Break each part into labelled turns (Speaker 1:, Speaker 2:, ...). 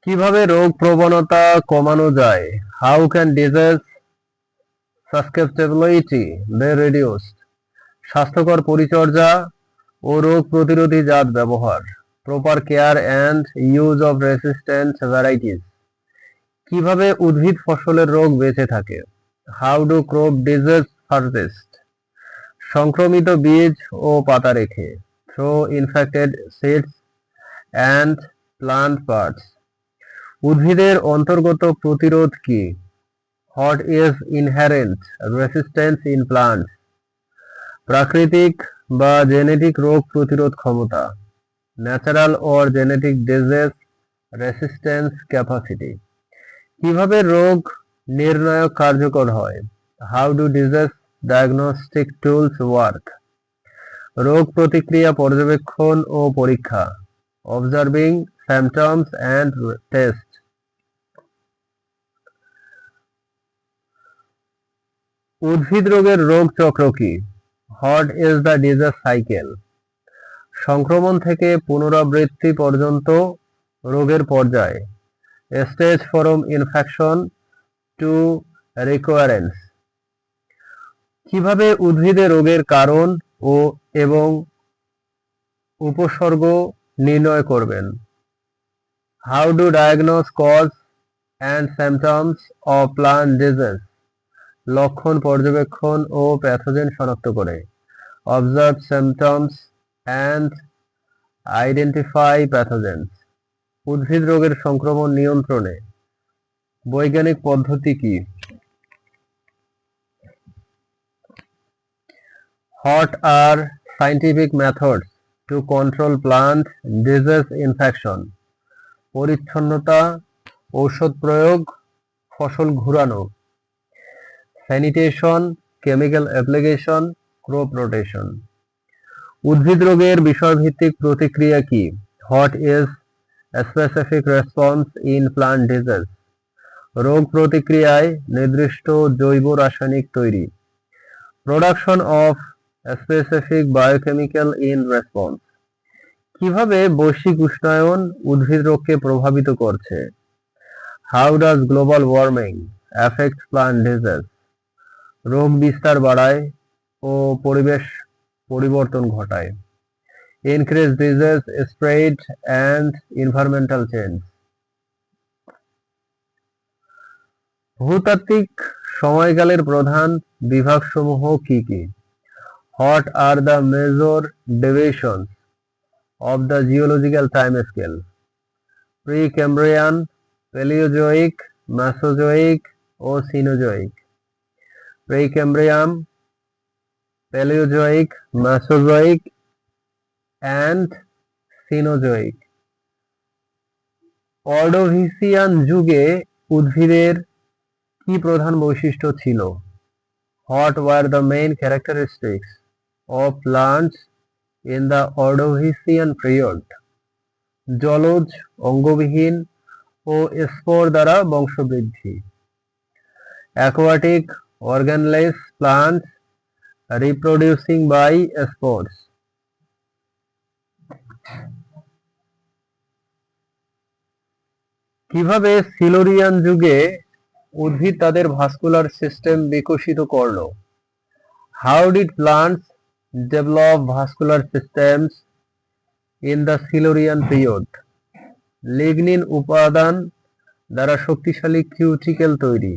Speaker 1: কিভাবে রোগ প্রবণতা কমানো যায়? How can disease susceptibility be reduced? স্বাস্থ্যকর পরিচর্যা ও রোগ প্রতিরোধী জাত ব্যবহার, proper care and use of resistant varieties. কিভাবে উদ্ভিদ ফসলের রোগ বেঁচে থাকে? How do crop disease persist? সংক্রমিত বীজ ও পাতা রেখে, throw infected seeds and plant parts. উদ্ভিদের অন্তর্গত প্রতিরোধ কি? What is inherent resistance in plants? প্রাকৃতিক বা জেনেটিক রোগ প্রতিরোধ ক্ষমতা, natural or genetic disease resistance capacity. কিভাবে রোগ নির্ণায়ক কার্যকর হয়? How do disease diagnostic tools work? রোগ প্রতিক্রিয়া পর্যবেক্ষণ ও পরীক্ষা, অবজার্ভিং সিমটমস অ্যান্ড টেস্ট। উদ্ভিদ রোগের রোগ চক্র কি? What is the disease cycle? সংক্রমণ থেকে পুনরাবৃত্তি পর্যন্ত রোগের পর্যায়, stage from infection to recurrence. কিভাবে উদ্ভিদে রোগের কারণ ও এবং উপসর্গ নির্ণয় করবেন? How do diagnose cause and symptoms of plant disease? লক্ষণ পর্যবেক্ষণ ও প্যাথোজেন শনাক্ত করে, observe symptoms and identify pathogens. উদ্ভিদ রোগের সংক্রমণ নিয়ন্ত্রণে বৈজ্ঞানিক পদ্ধতি কি? What are scientific methods to control plant disease infection? পরিচ্ছন্নতা, ঔষধ প্রয়োগ, ফসল ঘুরানো, sanitation, chemical application, crop rotation. উদ্ভিদ রোগের বিষয়ভিত্তিক প্রতিক্রিয়া কি? What is specific response in plant disease? রোগ প্রতিক্রিয়ায় নির্দিষ্ট জৈব রাসায়নিক তৈরি, production of specific biochemical in response. কিভাবে বৈশ্বিক উষ্ণায়ন উদ্ভিদ রোগকে প্রভাবিত করছে? How does global warming affect plant disease? রোগ বিস্তার বাড়ায় ও পরিবেশ পরিবর্তন ঘটায়, increase disease spread and environmental change. ভূতাত্ত্বিক সময়কালের প্রধান বিভাগসমূহ কি কি? What are the major deviations of the geological time scale? Precambrian, Paleozoic, Mesozoic ও Cenozoic. Precambrian, Paleozoic, Mesozoic and Cenozoic. Ordovician যুগে উদ্ভিদের কি প্রধান বৈশিষ্ট্য ছিল? What were the main characteristics of plants in the Ordovician period? জলজ, অঙ্গবিহীন ও spore দ্বারা বংশবৃদ্ধি। Aquatic, organless plants reproducing by spores. কিভাবে সিলুরিয়ান যুগে উদ্ভিদ তাদের ভাস্কুলার সিস্টেম বিকশিত করলো? How did plants develop vascular systems in the Silurian period? Lignin উপাদান দ্বারা শক্তিশালী কিউটিকেল তৈরি,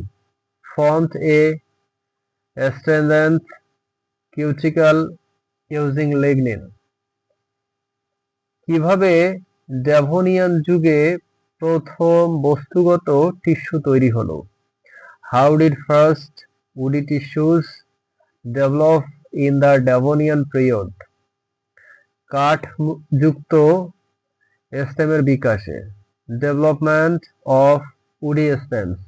Speaker 1: formed a astringent cuticle using lignin. কিভাবে ডেভোনিয়ান যুগে প্রথম বস্তুগত টিস্যু তৈরি হলো? How did first woody tissues develop in the Devonian period? কাঠ যুক্ত স্টেমের বিকাশে, ডেভেলপমেন্ট অফ উডি স্টেমস।